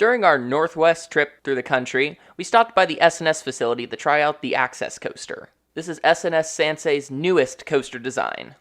During our Northwest trip through the country, we stopped by the S&S facility to try out the Access coaster. This is S&S Sansei's newest coaster design.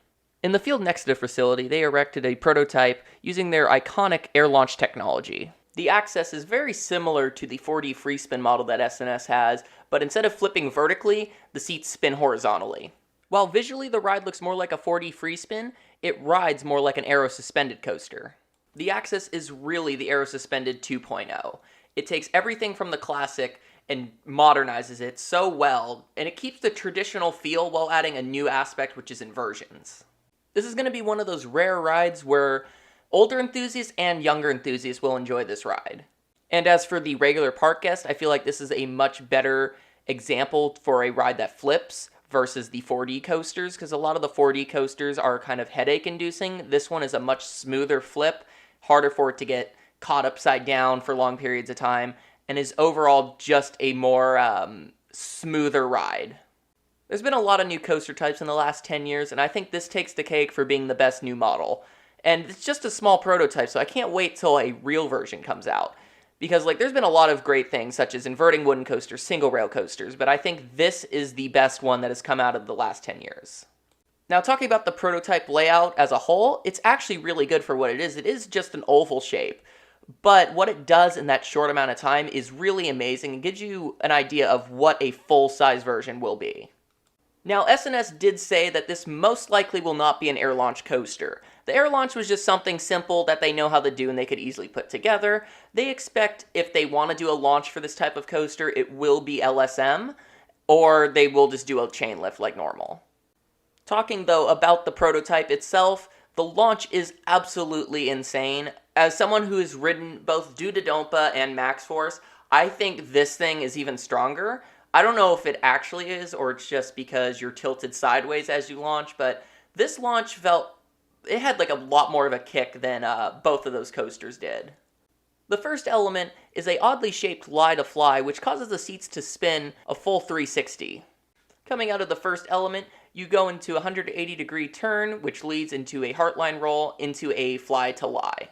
In the field next to the facility, they erected a prototype using their iconic air launch technology. The Access is very similar to the 4D free spin model that S&S has, but instead of flipping vertically, the seats spin horizontally. While visually the ride looks more like a 4D free spin, it rides more like an aero-suspended coaster. The Access is really the aero-suspended 2.0. It takes everything from the classic and modernizes it so well, and it keeps the traditional feel while adding a new aspect, which is inversions. This is going to be one of those rare rides where older enthusiasts and younger enthusiasts will enjoy this ride. And as for the regular park guest, I feel like this is a much better example for a ride that flips versus the 4D coasters, because a lot of the 4D coasters are kind of headache-inducing. This one is a much smoother flip, harder for it to get caught upside down for long periods of time, and is overall just a more smoother ride. There's been a lot of new coaster types in the last 10 years, and I think this takes the cake for being the best new model. And it's just a small prototype, so I can't wait till a real version comes out. Because there's been a lot of great things, such as inverting wooden coasters, single rail coasters, but I think this is the best one that has come out of the last 10 years. Now, talking about the prototype layout as a whole, it's actually really good for what it is. It is just an oval shape, but what it does in that short amount of time is really amazing and gives you an idea of what a full-size version will be. Now, S&S did say that this most likely will not be an air launch coaster. The air launch was just something simple that they know how to do and they could easily put together. They expect if they want to do a launch for this type of coaster, it will be LSM, or they will just do a chain lift like normal. Talking, though, about the prototype itself, the launch is absolutely insane. As someone who has ridden both Doo-Doo-Dompa and Max Force, I think this thing is even stronger. I don't know if it actually is, or it's just because you're tilted sideways as you launch, but this launch it had a lot more of a kick than both of those coasters did. The first element is a oddly shaped lie to fly, which causes the seats to spin a full 360. Coming out of the first element, you go into a 180-degree turn, which leads into a heartline roll into a fly to lie.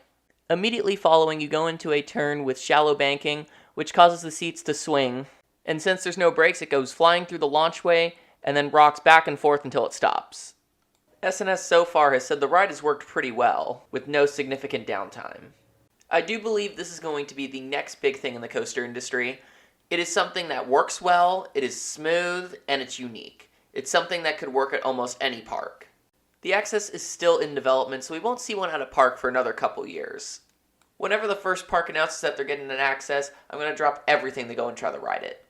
Immediately following, you go into a turn with shallow banking, which causes the seats to swing. And since there's no brakes, it goes flying through the launchway and then rocks back and forth until it stops. S&S so far has said the ride has worked pretty well, with no significant downtime. I do believe this is going to be the next big thing in the coaster industry. It is something that works well, it is smooth, and it's unique. It's something that could work at almost any park. The Access is still in development, so we won't see one at a park for another couple years. Whenever the first park announces that they're getting an Access, I'm going to drop everything to go and try to ride it.